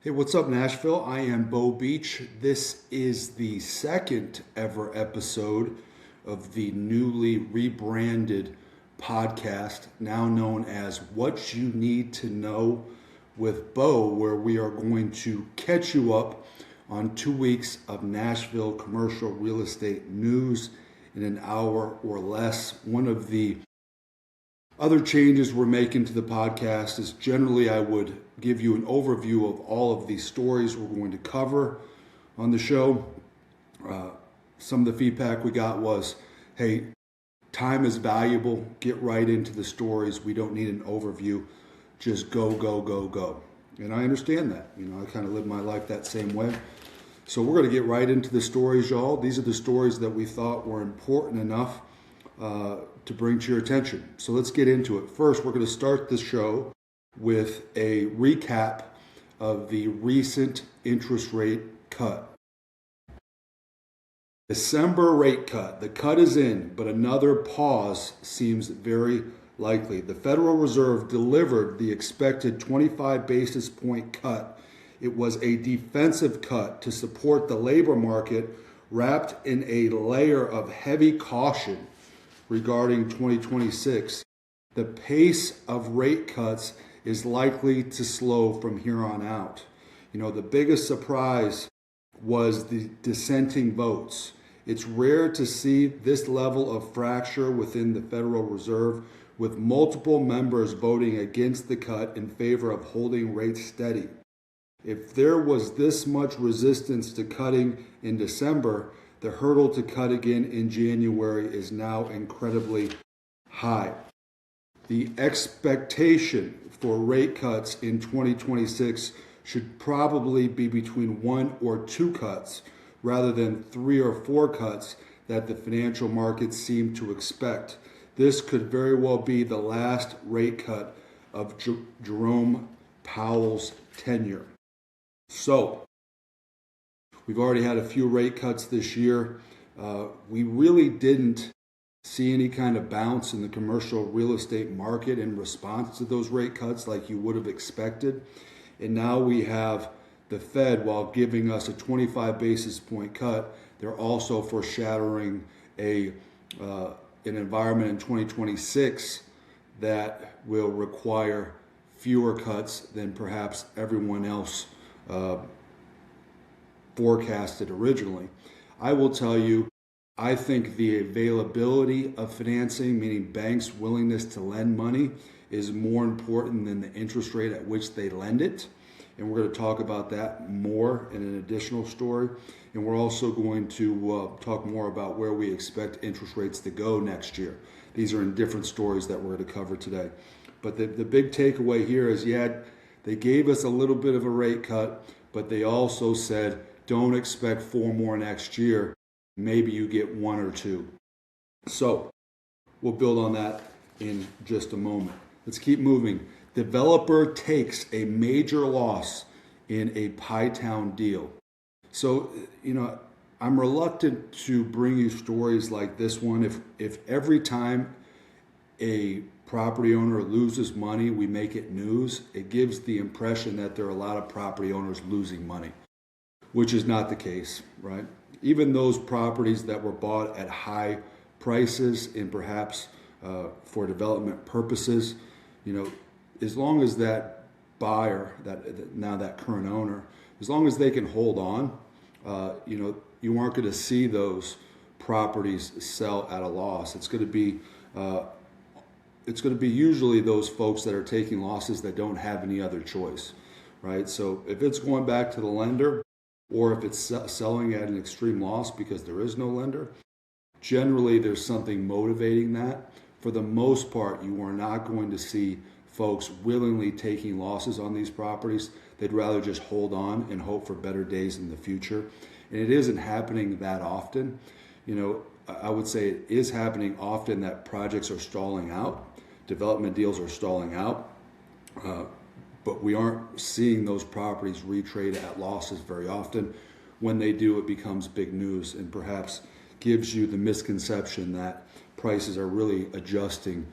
Hey, what's up, Nashville? I am Beau Beach. This is the second ever episode of the newly rebranded podcast, now known as What You Need to Know with Beau, where we are going to catch you up on 2 weeks of Nashville commercial real estate news in an hour or less. One of the other changes we're making to the podcast is generally I would give you an overview of all of these stories we're going to cover on the show. Some of the feedback we got was, hey, time is valuable. Get right into the stories. We don't need an overview. Just go, go, go, go. And I understand that. I kind of live my life that same way. So we're going to get right into the stories, y'all. These are the stories that we thought were important enough to bring to your attention. So let's get into it. First, we're going to start the show with a recap of the recent interest rate cut. December rate cut. The cut is in, but another pause seems very likely. The Federal Reserve delivered the expected 25 basis point cut. It was a defensive cut to support the labor market, wrapped in a layer of heavy caution regarding 2026. The pace of rate cuts is likely to slow from here on out. The biggest surprise was the dissenting votes. It's rare to see this level of fracture within the Federal Reserve, with multiple members voting against the cut in favor of holding rates steady. If there was this much resistance to cutting in December, the hurdle to cut again in January is now incredibly high. The expectation for rate cuts in 2026 should probably be between 1 or 2 cuts rather than 3 or 4 cuts that the financial markets seem to expect. This could very well be the last rate cut of Jerome Powell's tenure. So, we've already had a few rate cuts this year. We really didn't see any kind of bounce in the commercial real estate market in response to those rate cuts like you would have expected. And now we have the Fed, while giving us a 25 basis point cut, they're also foreshadowing an environment in 2026 that will require fewer cuts than perhaps everyone else forecasted originally. I will tell you, I think the availability of financing, meaning banks' willingness to lend money, is more important than the interest rate at which they lend it. And we're going to talk about that more in an additional story. And we're also going to talk more about where we expect interest rates to go next year. These are in different stories that we're going to cover today. But the big takeaway here is, they gave us a little bit of a rate cut, but they also said, don't expect 4 more next year. Maybe you get 1 or 2. So we'll build on that in just a moment. Let's keep moving. Developer takes a major loss in a Pie Town deal. So, I'm reluctant to bring you stories like this one. If every time a property owner loses money, we make it news, it gives the impression that there are a lot of property owners losing money, which is not the case, right? Even those properties that were bought at high prices and perhaps for development purposes, as long as that buyer, that current owner, as long as they can hold on, you aren't going to see those properties sell at a loss. It's going to be usually those folks that are taking losses that don't have any other choice, right? So if it's going back to the lender, or if it's selling at an extreme loss because there is no lender, generally there's something motivating that. For the most part, you are not going to see folks willingly taking losses on these properties. They'd rather just hold on and hope for better days in the future. And it isn't happening that often. I would say it is happening often that projects are stalling out, development deals are stalling out, but we aren't seeing those properties retrade at losses very often. When they do, it becomes big news and perhaps gives you the misconception that prices are really adjusting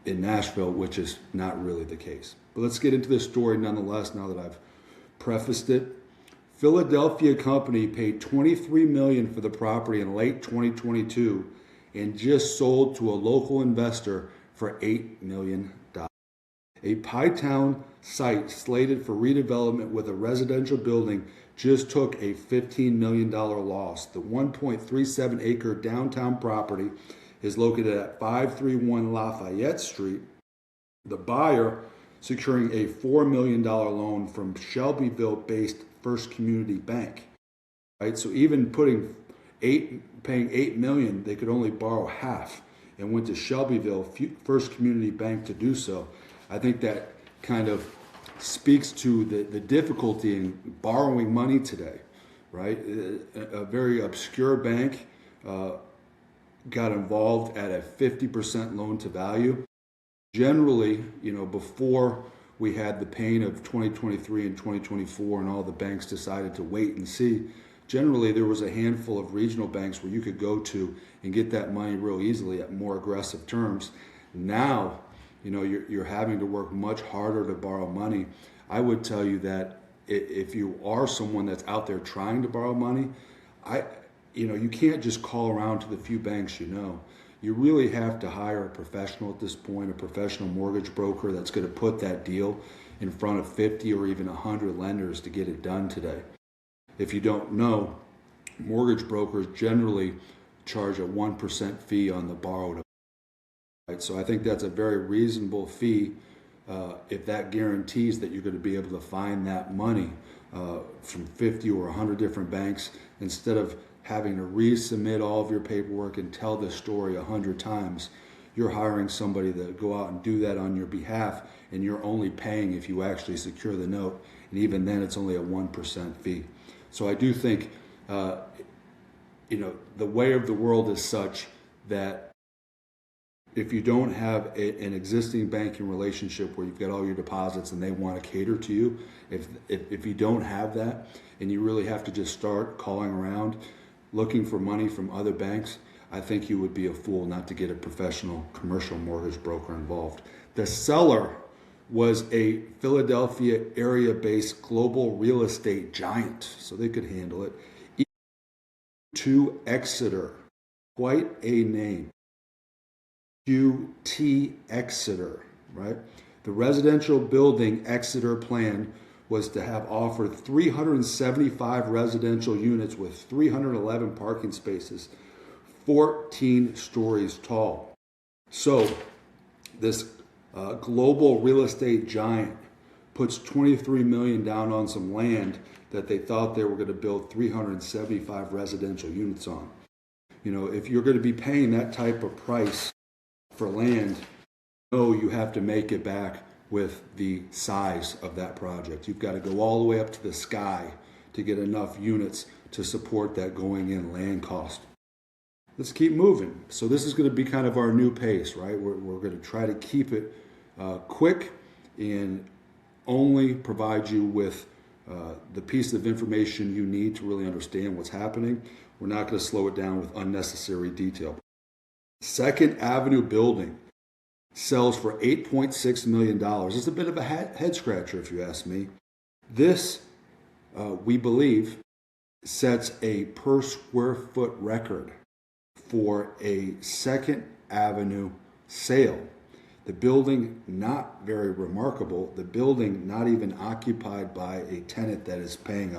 in Nashville, which is not really the case. But let's get into this story nonetheless, now that I've prefaced it. Philadelphia company paid $23 million for the property in late 2022 and just sold to a local investor for $8 million. A Pytown site slated for redevelopment with a residential building just took a $15 million loss. The 1.37 acre downtown property is located at 531 Lafayette Street. The buyer securing a $4 million loan from Shelbyville-based First Community Bank. Right, so even paying $8 million, they could only borrow half, and went to Shelbyville First Community Bank to do so. I think that kind of speaks to the difficulty in borrowing money today, right? A very obscure bank got involved at a 50% loan to value. Generally, before we had the pain of 2023 and 2024 and all the banks decided to wait and see, generally there was a handful of regional banks where you could go to and get that money real easily at more aggressive terms. Now, you're having to work much harder to borrow money. I would tell you that if you are someone that's out there trying to borrow money, you can't just call around to the few banks you know. You really have to hire a professional at this point, a professional mortgage broker that's going to put that deal in front of 50 or even 100 lenders to get it done today. If you don't know, mortgage brokers generally charge a 1% fee on the borrowed. So I think that's a very reasonable fee if that guarantees that you're going to be able to find that money from 50 or 100 different banks instead of having to resubmit all of your paperwork and tell this story 100 times. You're hiring somebody to go out and do that on your behalf, and you're only paying if you actually secure the note, and even then it's only a 1% fee. So I do think the way of the world is such that if you don't have an existing banking relationship where you've got all your deposits and they want to cater to you, if you don't have that and you really have to just start calling around looking for money from other banks, I think you would be a fool not to get a professional commercial mortgage broker involved. The seller was a Philadelphia area-based global real estate giant, so they could handle it. To Exeter, quite a name. QT Exeter, right? The residential building Exeter plan was to have offered 375 residential units with 311 parking spaces, 14 stories tall. So this global real estate giant puts $23 million down on some land that they thought they were going to build 375 residential units on. If you're going to be paying that type of price for land, you have to make it back with the size of that project. You've got to go all the way up to the sky to get enough units to support that going in land cost. Let's keep moving. So this is going to be kind of our new pace, right? We're going to try to keep it quick and only provide you with the piece of information you need to really understand what's happening. We're not going to slow it down with unnecessary detail. Second Avenue building sells for $8.6 million. It's a bit of a head scratcher, if you ask me. This, we believe, sets a per square foot record for a Second Avenue sale. The building, not very remarkable. The building not even occupied by a tenant that is paying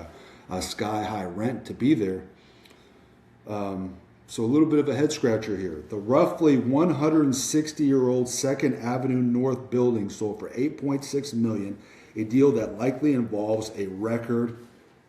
a sky-high rent to be there. So a little bit of a head scratcher here. The roughly 160-year-old Second Avenue North building sold for $8.6 million, a deal that likely involves a record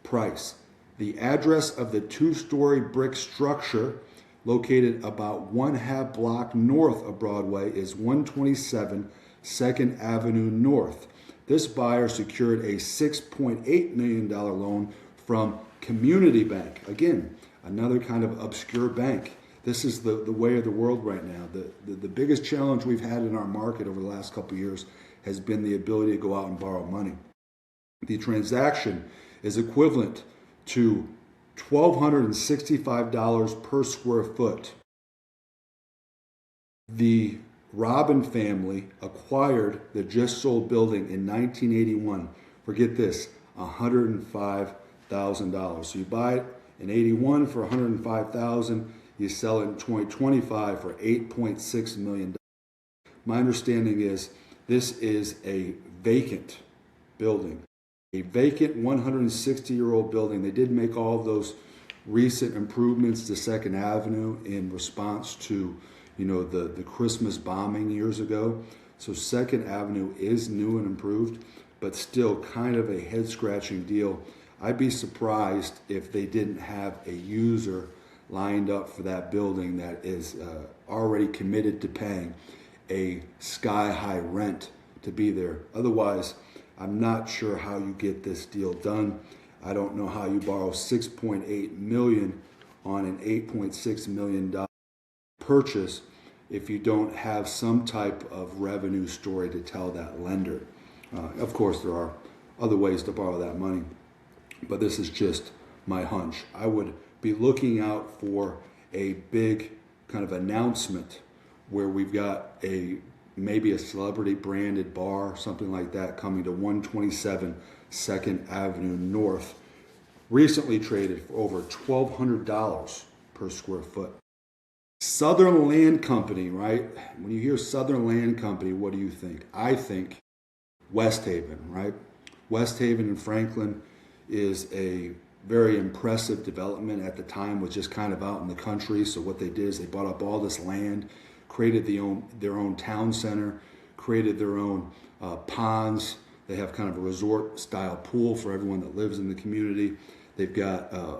price. The address of the two-story brick structure, located about 1/2 block north of Broadway, is 127 Second Avenue North. This buyer secured a $6.8 million loan from Community Bank. Again, another kind of obscure bank. This is the way of the world right now. The biggest challenge we've had in our market over the last couple of years has been the ability to go out and borrow money. The transaction is equivalent to $1,265 per square foot. The Robin family acquired the just sold building in 1981. Forget this, $105,000. So you buy it in 81 for $105,000. You sell it in 2025 for $8.6 million. My understanding is this is a vacant building, a vacant 160-year-old building. They did make all of those recent improvements to Second Avenue in response to, the Christmas bombing years ago. So Second Avenue is new and improved, but still kind of a head-scratching deal. I'd be surprised if they didn't have a user lined up for that building that is already committed to paying a sky-high rent to be there. Otherwise, I'm not sure how you get this deal done. I don't know how you borrow $6.8 million on an $8.6 million purchase if you don't have some type of revenue story to tell that lender. Of course, there are other ways to borrow that money, but this is just my hunch. I would be looking out for a big kind of announcement where we've got maybe a celebrity branded bar, something like that, coming to 127 2nd Avenue North, recently traded for over $1,200 per square foot. Southern Land Company, right? When you hear Southern Land Company, what do you think? I think West Haven, right? West Haven in Franklin is a very impressive development. At the time was just kind of out in the country. So what they did is they bought up all this land, created their own town center, created their own ponds. They have kind of a resort style pool for everyone that lives in the community. They've got a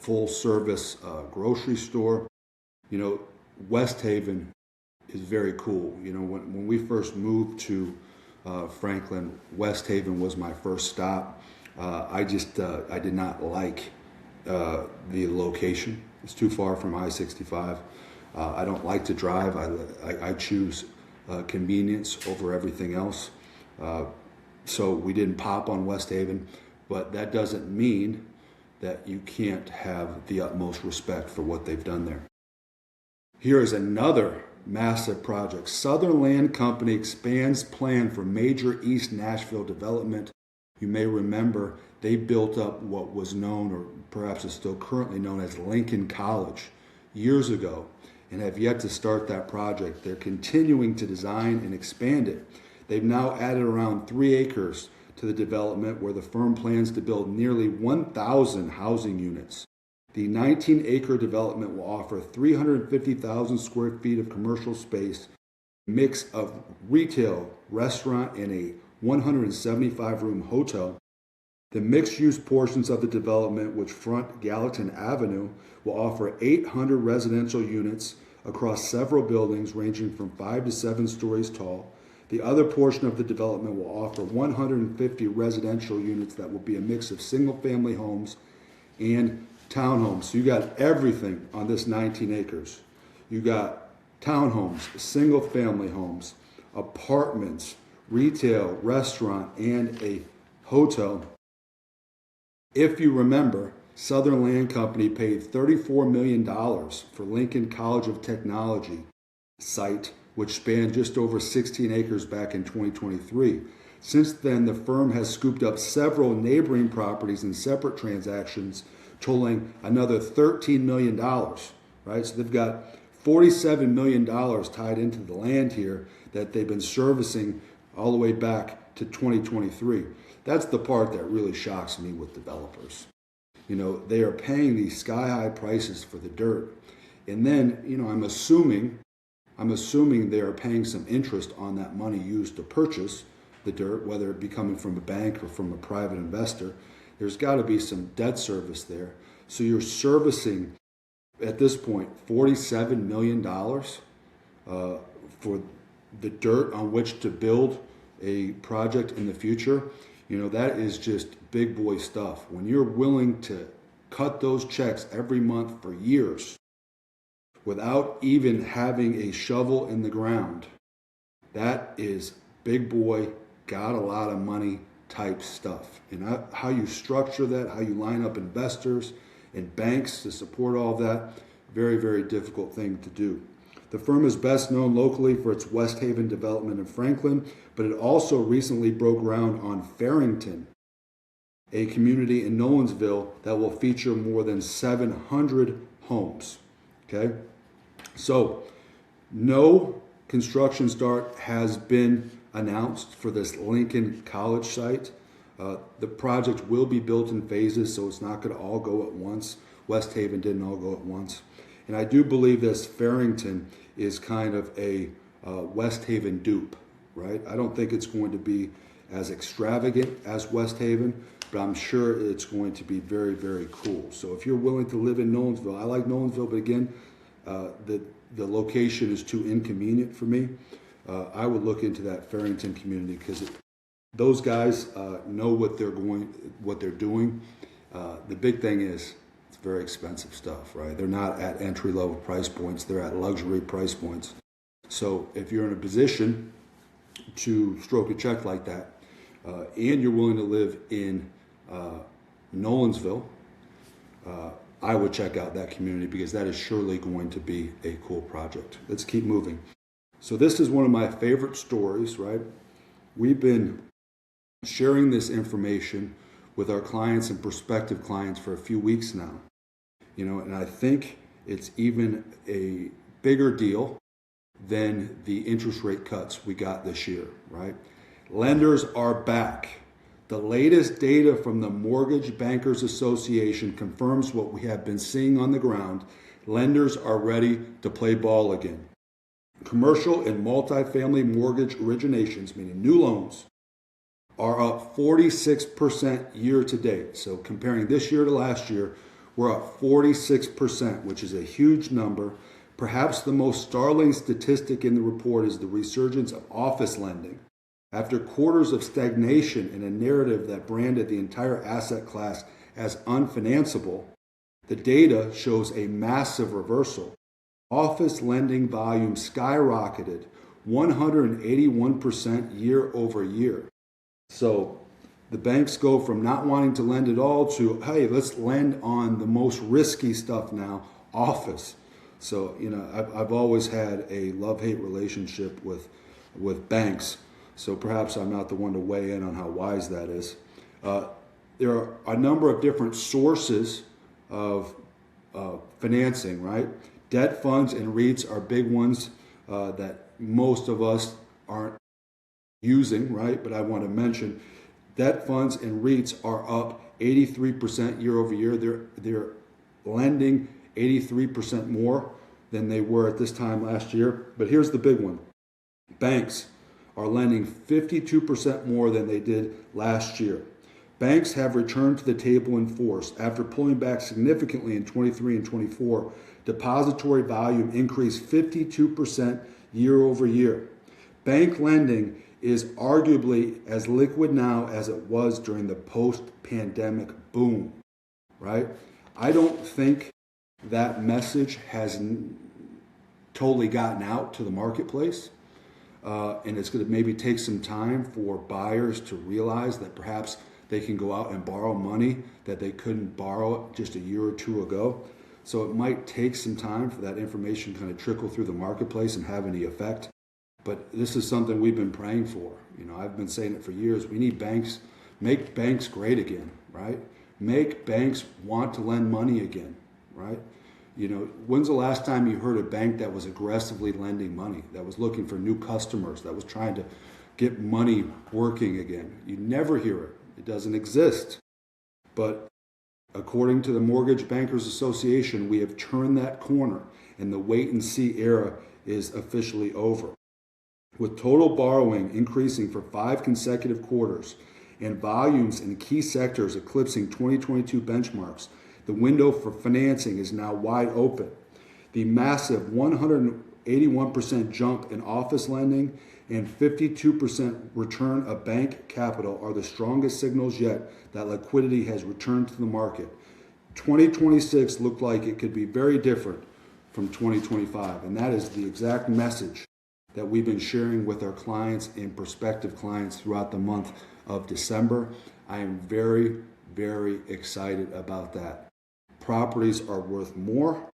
full service grocery store. West Haven is very cool. When we first moved to Franklin, West Haven was my first stop. I did not like the location. It's too far from I-65. I don't like to drive. I choose convenience over everything else. So we didn't pop on West Haven, but that doesn't mean that you can't have the utmost respect for what they've done there. Here is another massive project. Southern Land Company expands plan for major East Nashville development. You may remember they built up what was known, or perhaps is still currently known as Lincoln College years ago, and have yet to start that project. They're continuing to design and expand it. They've now added around 3 acres to the development where the firm plans to build nearly 1,000 housing units. The 19-acre development will offer 350,000 square feet of commercial space, a mix of retail, restaurant, and a 175-room hotel. The mixed-use portions of the development, which front Gallatin Avenue, will offer 800 residential units across several buildings ranging from 5 to 7 stories tall. The other portion of the development will offer 150 residential units that will be a mix of single-family homes and townhomes. So you got everything on this 19 acres. You got townhomes, single-family homes, apartments, retail, restaurant, and a hotel. If you remember, Southern Land Company paid $34 million for Lincoln College of Technology site, which spanned just over 16 acres back in 2023. Since then, the firm has scooped up several neighboring properties in separate transactions, totaling another $13 million, right? So they've got $47 million tied into the land here that they've been servicing all the way back to 2023. That's the part that really shocks me with developers. They are paying these sky-high prices for the dirt. And then, I'm assuming they are paying some interest on that money used to purchase the dirt, whether it be coming from a bank or from a private investor. There's got to be some debt service there. So you're servicing, at this point, $47 million for the dirt on which to build a project in the future. That is just big boy stuff. When you're willing to cut those checks every month for years without even having a shovel in the ground, that is big boy, got a lot of money type stuff. And how you structure that, how you line up investors and banks to support all that, very, very difficult thing to do. The firm is best known locally for its West Haven development in Franklin, but it also recently broke ground on Farrington. a community in Nolensville that will feature more than 700 homes. Okay, so no construction start has been announced for this Lincoln College site. The project will be built in phases, so it's not going to all go at once. West Haven didn't all go at once. And I do believe this Farrington is kind of a West Haven dupe, right? I don't think it's going to be as extravagant as West Haven, but I'm sure it's going to be very, very cool. So if you're willing to live in Nolensville, I like Nolensville, but again, the location is too inconvenient for me. I would look into that Farrington community because those guys know what they're doing. The big thing is it's very expensive stuff, right? They're not at entry-level price points. They're at luxury price points. So if you're in a position to stroke a check like that, and you're willing to live in Nolensville, I would check out that community because that is surely going to be a cool project. Let's keep moving. So this is one of my favorite stories, right? We've been sharing this information with our clients and prospective clients for a few weeks now. And I think it's even a bigger deal than the interest rate cuts we got this year, right? Lenders are back. The latest data from the Mortgage Bankers Association confirms what we have been seeing on the ground. Lenders are ready to play ball again. Commercial and multifamily mortgage originations, meaning new loans, are up 46% year to date. So comparing this year to last year, we're up 46%, which is a huge number. Perhaps the most startling statistic in the report is the resurgence of office lending. After quarters of stagnation and a narrative that branded the entire asset class as unfinanceable, the data shows a massive reversal. Office lending volume skyrocketed 181% year over year. So the banks go from not wanting to lend at all to, hey, let's lend on the most risky stuff now, office. So, I've always had a love-hate relationship with banks. So perhaps I'm not the one to weigh in on how wise that is. There are a number of different sources of financing, right? Debt funds and REITs are big ones that most of us aren't using, right? But I want to mention debt funds and REITs are up 83% year over year. They're lending 83% more than they were at this time last year. But here's the big one. Banks are lending 52% more than they did last year. Banks have returned to the table in force. After pulling back significantly in 23 and 24, depository volume increased 52% year over year. Bank lending is arguably as liquid now as it was during the post-pandemic boom, right? I don't think that message has totally gotten out to the marketplace. And it's going to maybe take some time for buyers to realize that perhaps they can go out and borrow money that they couldn't borrow just a year or two ago. So it might take some time for that information kind of trickle through the marketplace and have any effect. But this is something we've been praying for. I've been saying it for years. We need banks, make banks great again, right? Make banks want to lend money again, right? When's the last time you heard a bank that was aggressively lending money, that was looking for new customers, that was trying to get money working again? You never hear it. It doesn't exist. But according to the Mortgage Bankers Association, we have turned that corner and the wait and see era is officially over. With total borrowing increasing for 5 consecutive quarters and volumes in key sectors eclipsing 2022 benchmarks, the window for financing is now wide open. The massive 181% jump in office lending and 52% return of bank capital are the strongest signals yet that liquidity has returned to the market. 2026 looked like it could be very different from 2025, and that is the exact message that we've been sharing with our clients and prospective clients throughout the month of December. I am very, very excited about that. Properties are worth more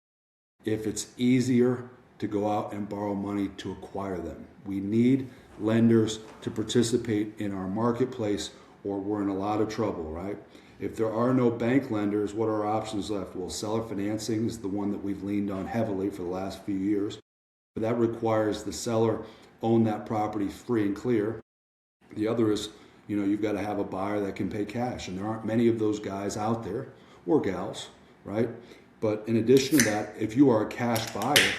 if it's easier to go out and borrow money to acquire them. We need lenders to participate in our marketplace or we're in a lot of trouble, right? If there are no bank lenders, what are our options left? Well, seller financing is the one that we've leaned on heavily for the last few years. But that requires the seller own that property free and clear. The other is, you've got to have a buyer that can pay cash. And there aren't many of those guys out there, or gals, right? But in addition to that, if you are a cash buyer,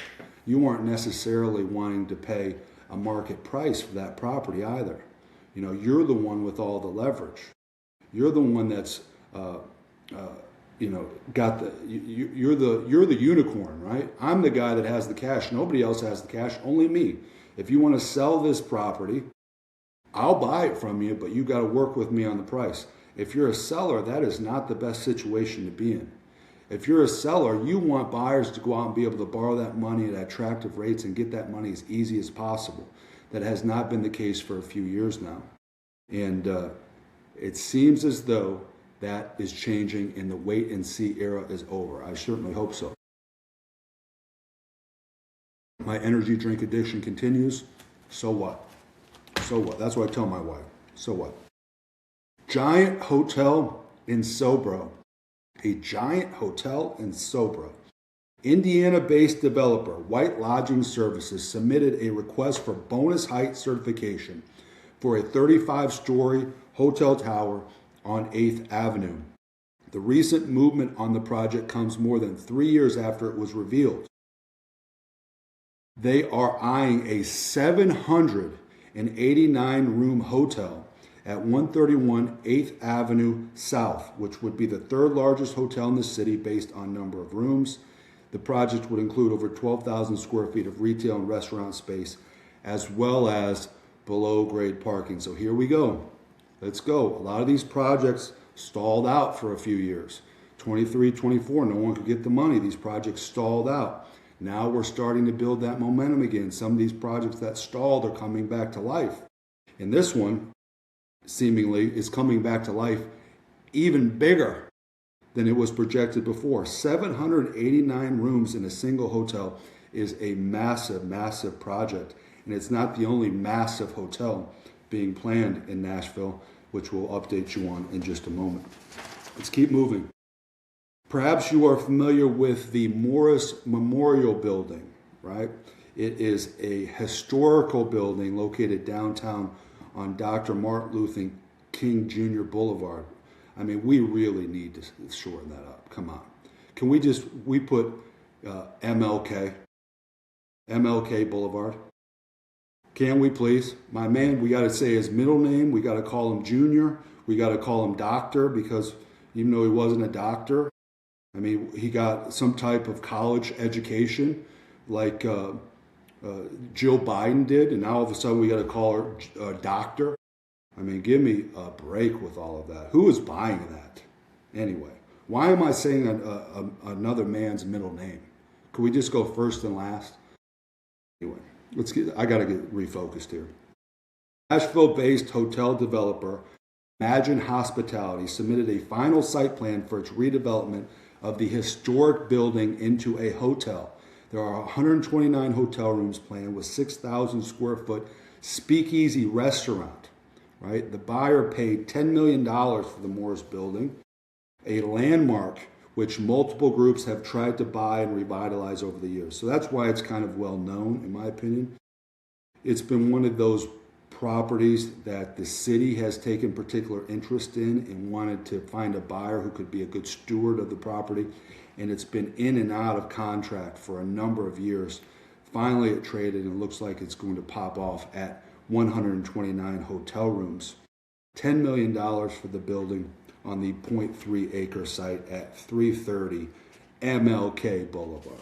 you aren't necessarily wanting to pay a market price for that property either. You're the one with all the leverage. You're the one that's, got the. You're the unicorn, right? I'm the guy that has the cash. Nobody else has the cash. Only me. If you want to sell this property, I'll buy it from you, but you got to work with me on the price. If you're a seller, that is not the best situation to be in. If you're a seller, you want buyers to go out and be able to borrow that money at attractive rates and get that money as easy as possible. That has not been the case for a few years now. And it seems as though that is changing and the wait and see era is over. I certainly hope so. My energy drink addiction continues. So what? So what? That's what I tell my wife. So what? Giant hotel in Sobro. A giant hotel in Sobro. Indiana-based developer White Lodging Services submitted a request for bonus height certification for a 35-story hotel tower on 8th Avenue. The recent movement on the project comes more than 3 years after it was revealed. They are eyeing a 789-room hotel at 131 8th Avenue South, which would be the third largest hotel in the city based on number of rooms. The project would include over 12,000 square feet of retail and restaurant space, as well as below-grade parking. So here we go. Let's go. A lot of these projects stalled out for a few years. 23, 24, no one could get the money. These projects stalled out. Now we're starting to build that momentum again. Some of these projects that stalled are coming back to life. And this one, seemingly, is coming back to life even bigger than it was projected before. 789 rooms in a single hotel is a massive, massive project. And it's not the only massive hotel being planned in Nashville, which we'll update you on in just a moment. Let's keep moving. Perhaps you are familiar with the Morris Memorial Building, right? It is a historical building located downtown on Dr. Martin Luther King Jr. Boulevard. I mean, we really need to shorten that up. Come on. Can we put MLK Boulevard? Can we please? My man, we got to say his middle name. We got to call him Junior. We got to call him Doctor, because even though he wasn't a doctor, I mean, he got some type of college education like Jill Biden did, and now all of a sudden we got to call her Doctor. I mean, give me a break with all of that. Who is buying that? Anyway, why am I saying another man's middle name? Could we just go first and last? Anyway, I got to get refocused here. Nashville-based hotel developer Imagine Hospitality submitted a final site plan for its redevelopment of the historic building into a hotel. There are 129 hotel rooms planned with 6,000 square foot speakeasy restaurant. Right? The buyer paid $10 million for the Morris building, a landmark which multiple groups have tried to buy and revitalize over the years. So that's why it's kind of well known, in my opinion. It's been one of those properties that the city has taken particular interest in and wanted to find a buyer who could be a good steward of the property. And it's been in and out of contract for a number of years. Finally, it traded and it looks like it's going to pop off at 129 hotel rooms. $10 million for the building on the 0.3 acre site at 330 MLK Boulevard.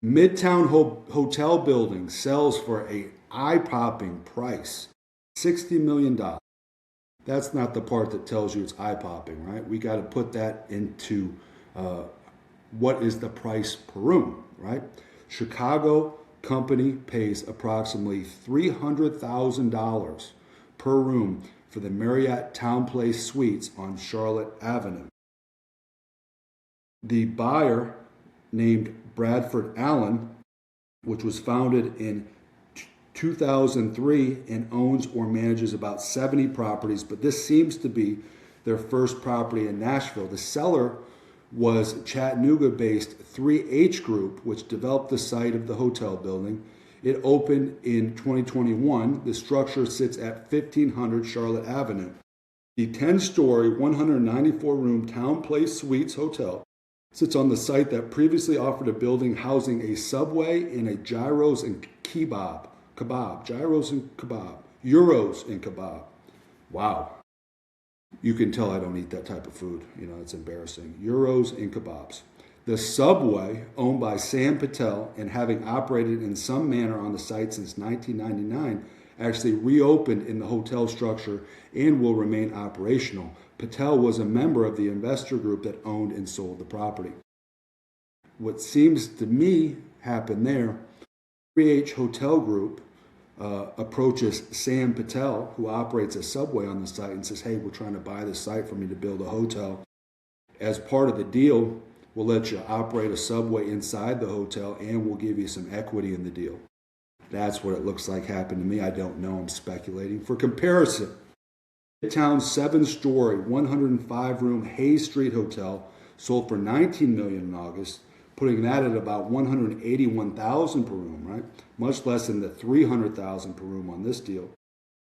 Midtown Hotel building sells for a eye-popping price, $60 million. That's not the part that tells you it's eye-popping, right? We got to put that into what is the price per room, right? Chicago company pays approximately $300,000 per room for the Marriott Town Place Suites on Charlotte Avenue. The buyer, named Bradford Allen, which was founded in 2003 and owns or manages about 70 properties, but this seems to be their first property in Nashville. The seller was Chattanooga-based 3H Group, which developed the site of the hotel building. It opened in 2021. The structure sits at 1500 Charlotte Avenue. The 10-story, 194-room Town Place Suites Hotel sits on the site that previously offered a building housing a Subway and a gyros and gyros and kebab. Wow. You can tell I don't eat that type of food. You know, it's embarrassing. Euros and kebabs. The Subway, owned by Sam Patel and having operated in some manner on the site since 1999, actually reopened in the hotel structure and will remain operational. Patel was a member of the investor group that owned and sold the property. What seems to me happened there, 3H Hotel Group approaches Sam Patel, who operates a Subway on the site, and says, hey, we're trying to buy this site for me to build a hotel. As part of the deal, we'll let you operate a Subway inside the hotel and we'll give you some equity in the deal. That's what it looks like happened to me. I don't know. I'm speculating. For comparison, Midtown's 7-story, 105-room Hayes Street Hotel sold for $19 million in August, putting that at about $181,000 per room, right? Much less than the $300,000 per room on this deal.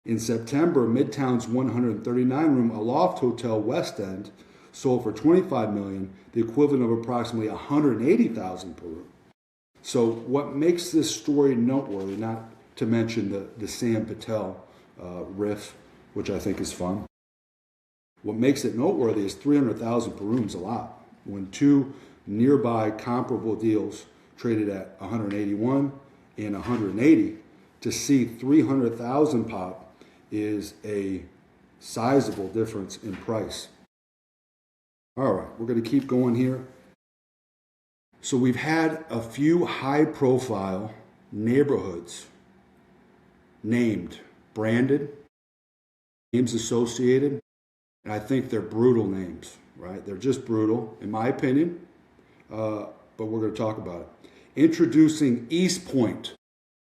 In September, Midtown's 139-room Aloft Hotel West End sold for $25 million, the equivalent of approximately $180,000 per room. So what makes this story noteworthy, not to mention the Sam Patel riff, which I think is fun. What makes it noteworthy is $300,000 per room is a lot. When two nearby comparable deals traded at $181 and $180, to see $300,000 pop is a sizable difference in price. All right, we're going to keep going here. So we've had a few high-profile neighborhoods named, branded, names associated, and I think they're brutal names, right? They're just brutal, in my opinion, but we're going to talk about it. Introducing East Point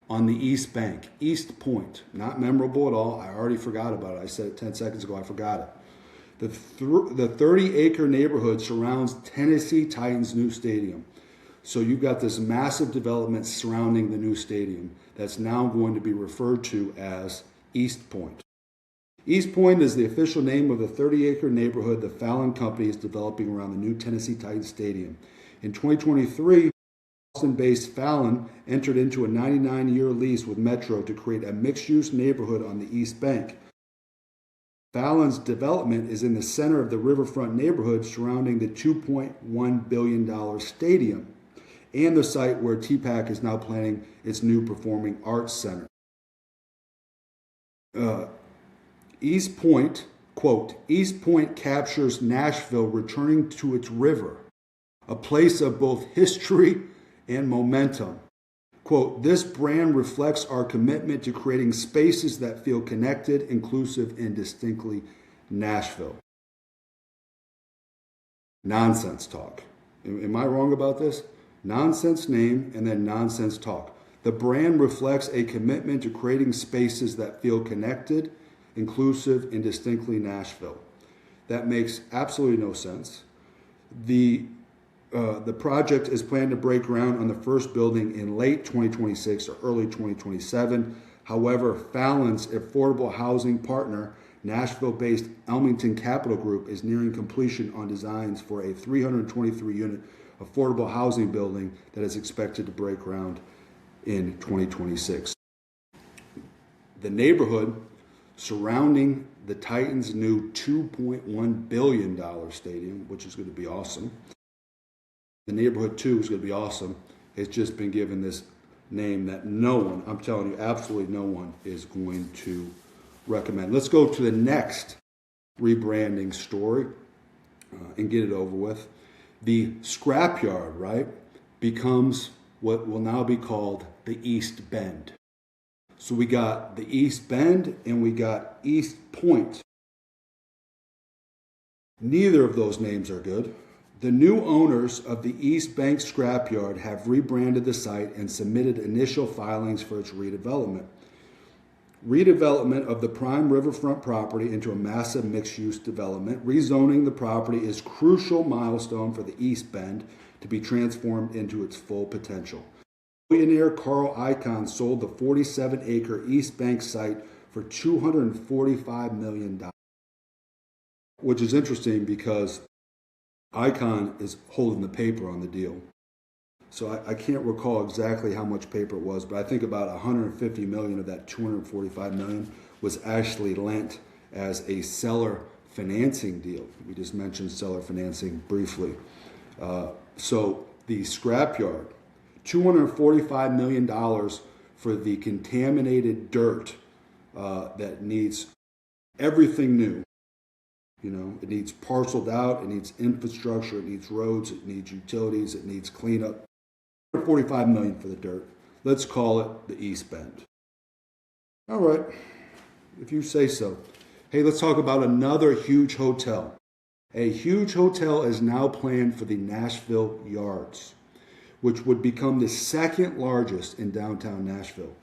on the East Bank. East Point, not memorable at all. I already forgot about it. I said it 10 seconds ago. I forgot it. The 30-acre neighborhood surrounds Tennessee Titans' new stadium. So you've got this massive development surrounding the new stadium that's now going to be referred to as East Point. East Point is the official name of the 30-acre neighborhood the Fallon Company is developing around the new Tennessee Titans Stadium. In 2023, Boston-based Fallon entered into a 99-year lease with Metro to create a mixed-use neighborhood on the East Bank. Fallon's development is in the center of the riverfront neighborhood surrounding the $2.1 billion stadium and the site where TPAC is now planning its new Performing Arts Center. East Point, quote, East Point captures Nashville returning to its river, a place of both history and momentum. Quote, this brand reflects our commitment to creating spaces that feel connected, inclusive, and distinctly Nashville. Nonsense talk. Am I wrong about this? Nonsense name and then nonsense talk. The brand reflects a commitment to creating spaces that feel connected, inclusive, and distinctly Nashville. That makes absolutely no sense. The project is planned to break ground on the first building in late 2026 or early 2027. However, Fallon's affordable housing partner, Nashville-based Elmington Capital Group, is nearing completion on designs for a 323-unit affordable housing building that is expected to break ground in 2026. The neighborhood surrounding the Titans' new $2.1 billion stadium, which is going to be awesome. The neighborhood, too, is going to be awesome. It's just been given this name that no one, I'm telling you, absolutely no one is going to recommend. Let's go to the next rebranding story and get it over with. The scrapyard, right, becomes what will now be called the East Bend. So we got the East Bend and we got East Point. Neither of those names are good. The new owners of the East Bank Scrapyard have rebranded the site and submitted initial filings for its redevelopment. Redevelopment of the prime riverfront property into a massive mixed-use development. Rezoning the property is crucial milestone for the East Bend to be transformed into its full potential. Billionaire Carl Icahn sold the 47-acre East Bank site for $245 million, which is interesting because Icahn is holding the paper on the deal. So I can't recall exactly how much paper it was, but I think about 150 million of that 245 million was actually lent as a seller financing deal. We just mentioned seller financing briefly. So the scrapyard, $245 million for the contaminated dirt that needs everything new. You know, it needs parceled out, it needs infrastructure, it needs roads, it needs utilities, it needs cleanup. 45 million for the dirt. Let's call it the East Bend. All right, if you say so. Hey, let's talk about another huge hotel. A huge hotel is now planned for the Nashville Yards, which would become the second largest in downtown Nashville.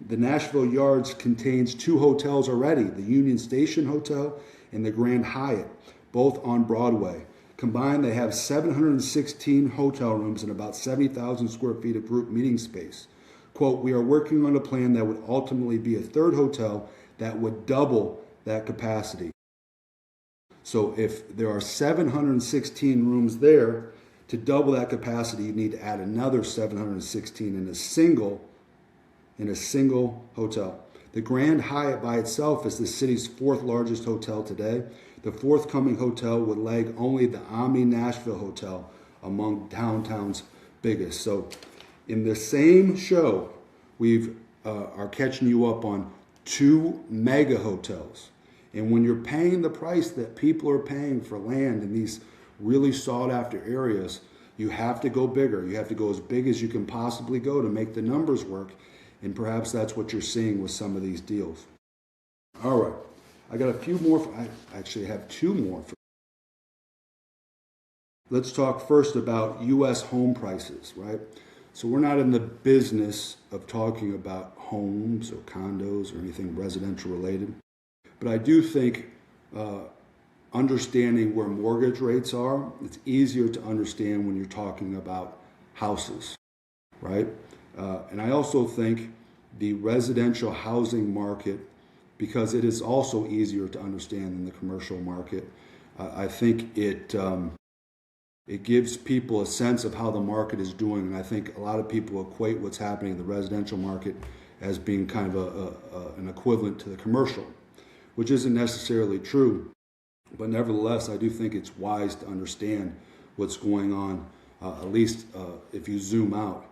The Nashville Yards contains two hotels already, the Union Station Hotel and the Grand Hyatt, both on Broadway. Combined, they have 716 hotel rooms and about 70,000 square feet of group meeting space. Quote, we are working on a plan that would ultimately be a third hotel that would double that capacity. So if there are 716 rooms there, to double that capacity, you need to add another 716 in a single hotel. The Grand Hyatt by itself is the city's fourth largest hotel today. The forthcoming hotel would lag only the Omni Nashville Hotel among downtown's biggest. So in the same show, we are catching you up on two mega hotels. And when you're paying the price that people are paying for land in these really sought after areas, you have to go bigger. You have to go as big as you can possibly go to make the numbers work. And perhaps that's what you're seeing with some of these deals. All right. I got a few more. I actually have two more. Let's talk first about U.S. home prices, right? So we're not in the business of talking about homes or condos or anything residential related. But I do think understanding where mortgage rates are, it's easier to understand when you're talking about houses, right? And I also think the residential housing market, because it is also easier to understand than the commercial market, I think it gives people a sense of how the market is doing. And I think a lot of people equate what's happening in the residential market as being kind of an equivalent to the commercial, which isn't necessarily true. But nevertheless, I do think it's wise to understand what's going on, at least if you zoom out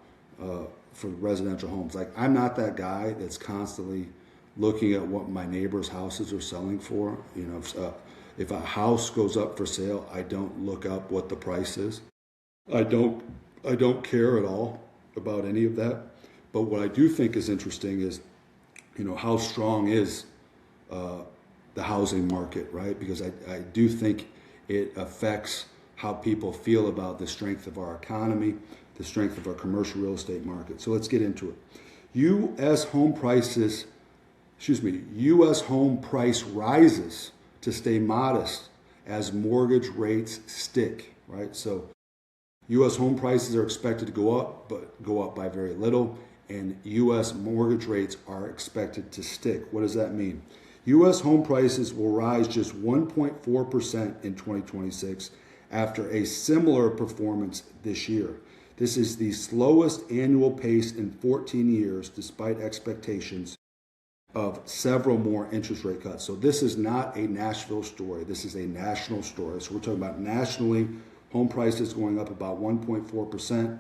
for residential homes. Like, I'm not that guy that's constantly looking at what my neighbors' houses are selling for. You know, if a house goes up for sale, I don't look up what the price is. I don't care at all about any of that. But what I do think is interesting is, you know, how strong is the housing market, right? Because I do think it affects how people feel about the strength of our economy, the strength of our commercial real estate market. So let's get into it. U.S. home price rises to stay modest as mortgage rates stick, right? So U.S. home prices are expected to go up, but go up by very little, and U.S. mortgage rates are expected to stick. What does that mean? U.S. home prices will rise just 1.4% in 2026 after a similar performance this year. This is the slowest annual pace in 14 years, despite expectations of several more interest rate cuts. So this is not a Nashville story. This is a national story. So we're talking about nationally, home prices going up about 1.4%.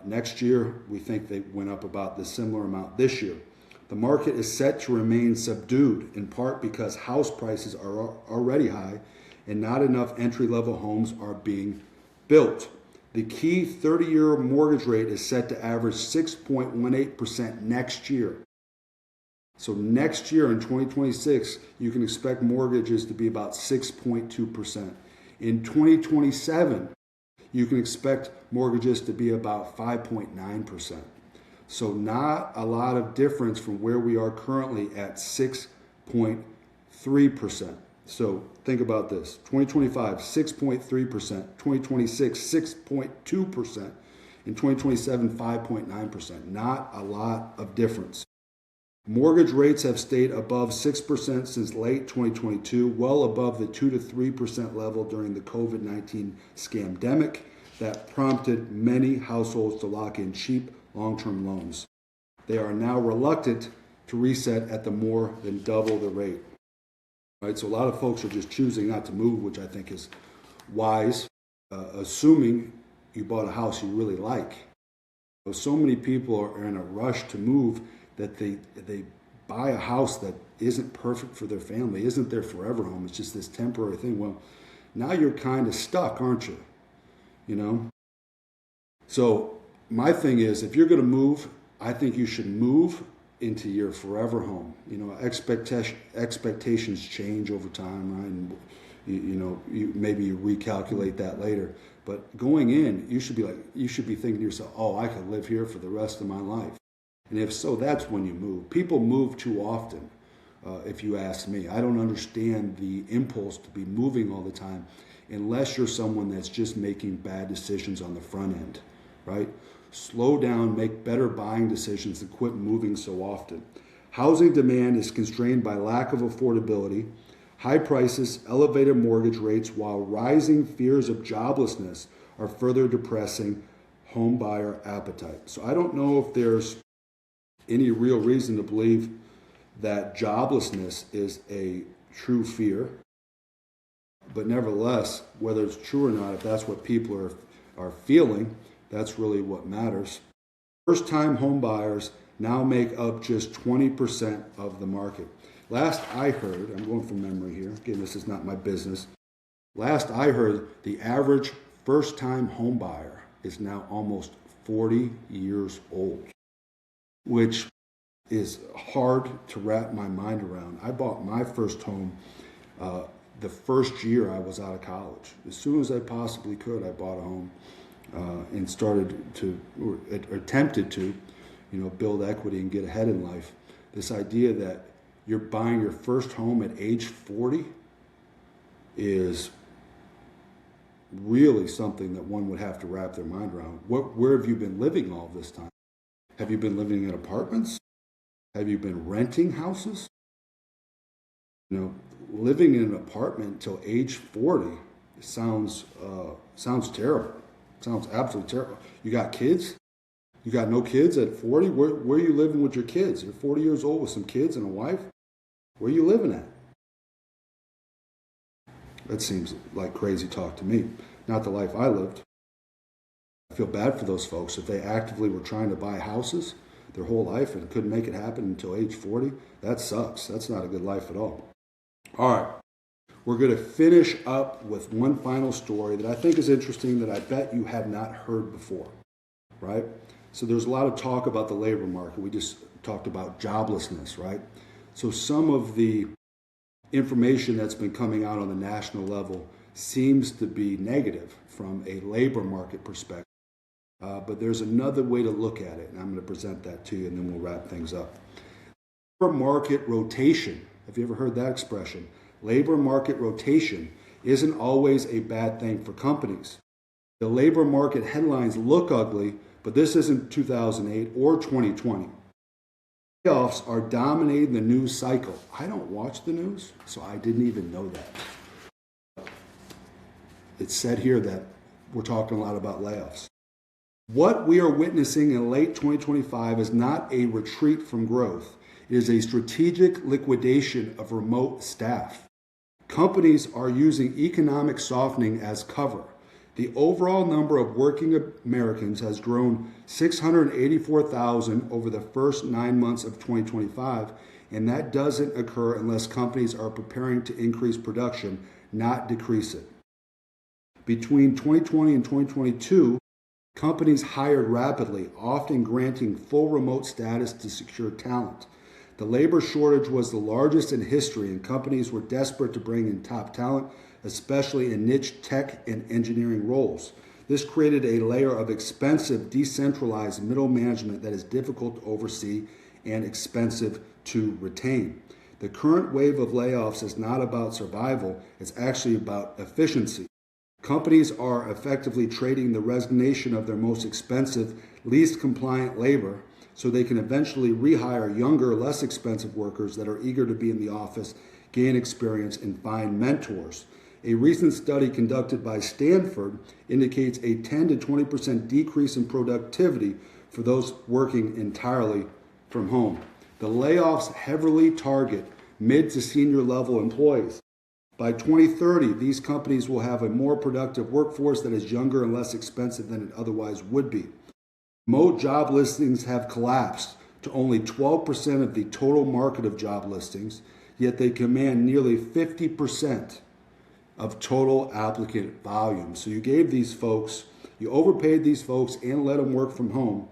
Next year, we think they went up about the similar amount this year. The market is set to remain subdued, in part because house prices are already high and not enough entry-level homes are being built. The key 30-year mortgage rate is set to average 6.18% next year. So next year in 2026, you can expect mortgages to be about 6.2%. In 2027, you can expect mortgages to be about 5.9%. So not a lot of difference from where we are currently at 6.3%. So think about this: 2025, 6.3%, 2026, 6.2%, and 2027, 5.9%. Not a lot of difference. Mortgage rates have stayed above 6% since late 2022, well above the 2 to 3% level during the COVID-19 scamdemic that prompted many households to lock in cheap long-term loans. They are now reluctant to reset at the more than double the rate. Right, so a lot of folks are just choosing not to move, which I think is wise, assuming you bought a house you really like. So many people are in a rush to move that they buy a house that isn't perfect for their family, isn't their forever home. It's just this temporary thing. Well, now you're kind of stuck, aren't you? You know? So my thing is, if you're going to move, I think you should move into your forever home. You know, expectations change over time, right? And maybe you recalculate that later. But going in, you should be thinking to yourself, oh, I could live here for the rest of my life. And if so, that's when you move. People move too often, if you ask me. I don't understand the impulse to be moving all the time unless you're someone that's just making bad decisions on the front end, right? Slow down, make better buying decisions, and quit moving so often. Housing demand is constrained by lack of affordability, high prices, elevated mortgage rates, while rising fears of joblessness are further depressing home buyer appetite. So I don't know if there's any real reason to believe that joblessness is a true fear. But nevertheless, whether it's true or not, if that's what people are feeling, that's really what matters. First-time home buyers now make up just 20% of the market. Last I heard, I'm going from memory here, again, this is not my business. Last I heard, the average first-time home buyer is now almost 40 years old, which is hard to wrap my mind around. I bought my first home the first year I was out of college. As soon as I possibly could, I bought a home and started to, or attempted to, build equity and get ahead in life. This idea that you're buying your first home at age 40 is really something that one would have to wrap their mind around. Where have you been living all this time? Have you been living in apartments? Have you been renting houses? Living in an apartment till age 40 sounds terrible. Sounds absolutely terrible. You got kids? You got no kids at 40? Where are you living with your kids? You're 40 years old with some kids and a wife? Where are you living at? That seems like crazy talk to me. Not the life I lived. I feel bad for those folks. If they actively were trying to buy houses their whole life and couldn't make it happen until age 40, that sucks. That's not a good life at all. All right. We're going to finish up with one final story that I think is interesting that I bet you have not heard before, right? So there's a lot of talk about the labor market. We just talked about joblessness, right? So some of the information that's been coming out on the national level seems to be negative from a labor market perspective. But there's another way to look at it, and I'm going to present that to you, and then we'll wrap things up. Labor market rotation. Have you ever heard that expression? Labor market rotation isn't always a bad thing for companies. The labor market headlines look ugly, but this isn't 2008 or 2020. Layoffs are dominating the news cycle. I don't watch the news, so I didn't even know that. It's said here that we're talking a lot about layoffs. What we are witnessing in late 2025 is not a retreat from growth. It is a strategic liquidation of remote staff. Companies are using economic softening as cover. The overall number of working Americans has grown 684,000 over the first 9 months of 2025, and that doesn't occur unless companies are preparing to increase production, not decrease it. Between 2020 and 2022, companies hired rapidly, often granting full remote status to secure talent. The labor shortage was the largest in history, and companies were desperate to bring in top talent, especially in niche tech and engineering roles. This created a layer of expensive, decentralized middle management that is difficult to oversee and expensive to retain. The current wave of layoffs is not about survival, it's actually about efficiency. Companies are effectively trading the resignation of their most expensive, least compliant labor so they can eventually rehire younger, less expensive workers that are eager to be in the office, gain experience, and find mentors. A recent study conducted by Stanford indicates a 10 to 20% decrease in productivity for those working entirely from home. The layoffs heavily target mid to senior level employees. By 2030, these companies will have a more productive workforce that is younger and less expensive than it otherwise would be. Remote job listings have collapsed to only 12% of the total market of job listings, yet they command nearly 50% of total applicant volume. So you gave these folks, you overpaid these folks and let them work from home,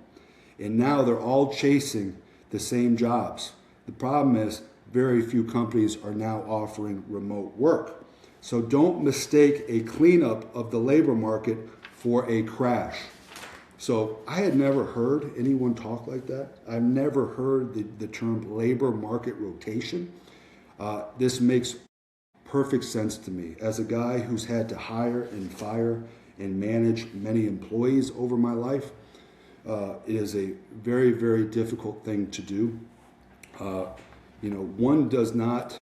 and now they're all chasing the same jobs. The problem is very few companies are now offering remote work. So don't mistake a cleanup of the labor market for a crash. So I had never heard anyone talk like that. I've never heard the term labor market rotation. This makes perfect sense to me. As a guy who's had to hire and fire and manage many employees over my life, it is a very, very difficult thing to do. One does not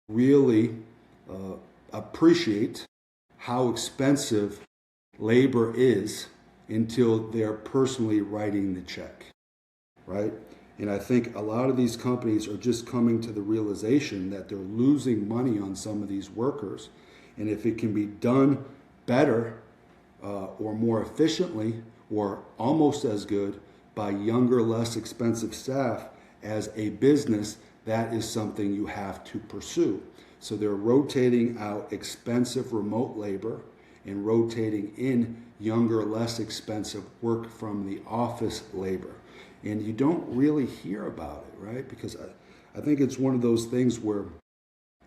really appreciate how expensive labor is until they're personally writing the check, right? And I think a lot of these companies are just coming to the realization that they're losing money on some of these workers. And if it can be done better or more efficiently or almost as good by younger, less expensive staff as a business, that is something you have to pursue. So they're rotating out expensive remote labor and rotating in younger, less expensive work from the office labor. And you don't really hear about it, right? Because I think it's one of those things where,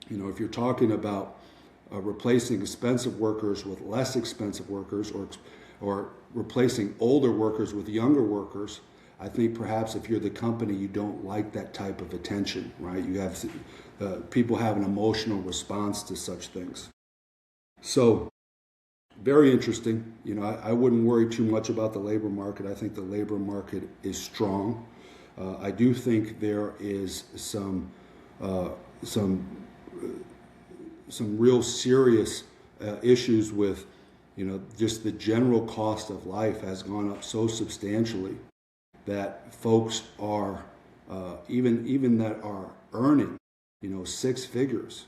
if you're talking about replacing expensive workers with less expensive workers or replacing older workers with younger workers, I think perhaps if you're the company, you don't like that type of attention, right? You have people have an emotional response to such things. So very interesting. I wouldn't worry too much about the labor market. I think the labor market is strong. I do think there is some real serious issues with, just the general cost of life has gone up so substantially that folks are, even that are earning, 6 figures,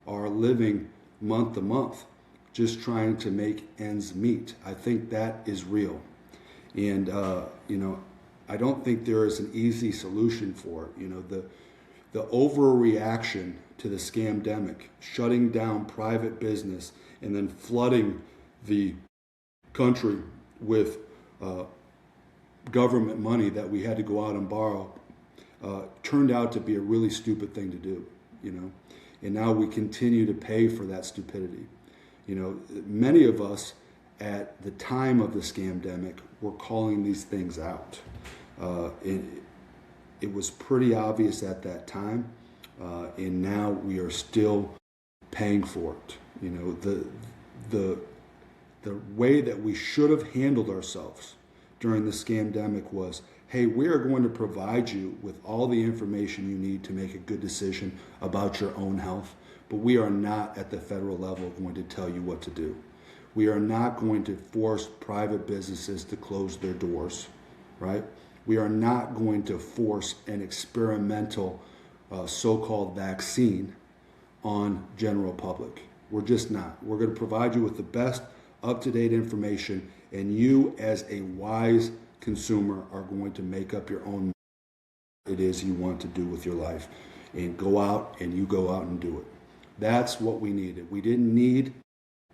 are living month to month, just trying to make ends meet. I think that is real. And, I don't think there is an easy solution for it. The overreaction to the scamdemic, shutting down private business and then flooding the country with government money that we had to go out and borrow, turned out to be a really stupid thing to do, and now we continue to pay for that stupidity. Many of us at the time of the scamdemic were calling these things out. It was pretty obvious at that time, and now we are still paying for it. The way that we should have handled ourselves during the scamdemic was, hey, we are going to provide you with all the information you need to make a good decision about your own health, but we are not at the federal level going to tell you what to do. We are not going to force private businesses to close their doors, right? We are not going to force an experimental so-called vaccine on general public. We're just not. We're going to provide you with the best up-to-date information, and you as a wise consumer are going to make up your own what it is you want to do with your life, and go out and you go out and do it. That's what we needed. We didn't need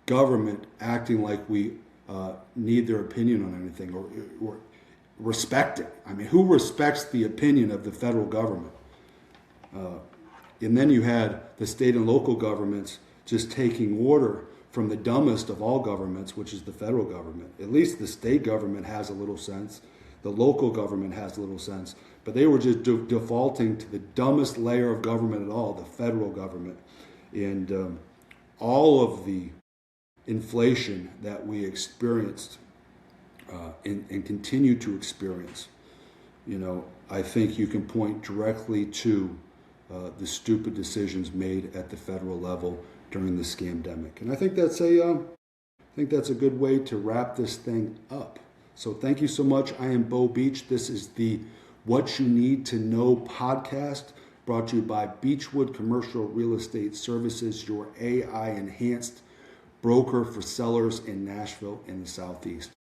government acting like we need their opinion on anything or respect it. I mean, who respects the opinion of the federal government? And then you had the state and local governments just taking order from the dumbest of all governments, which is the federal government. At least the state government has a little sense. The local government has a little sense. But they were just defaulting to the dumbest layer of government at all, the federal government. And all of the inflation that we experienced and continue to experience, I think you can point directly to the stupid decisions made at the federal level during the scamdemic. And I think that's a good way to wrap this thing up. So thank you so much. I am Beau Beach. This is the What You Need to Know podcast, brought to you by Beechwood Commercial Real Estate Services, your AI-enhanced broker for sellers in Nashville and the Southeast.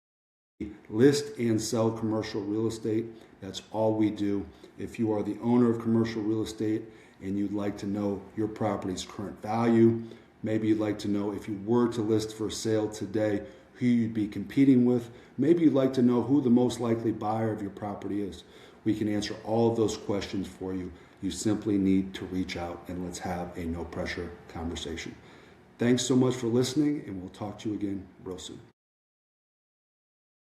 List and sell commercial real estate. That's all we do. If you are the owner of commercial real estate and you'd like to know your property's current value, maybe you'd like to know if you were to list for sale today, who you'd be competing with. Maybe you'd like to know who the most likely buyer of your property is. We can answer all of those questions for you. You simply need to reach out and let's have a no pressure conversation. Thanks so much for listening, and we'll talk to you again real soon.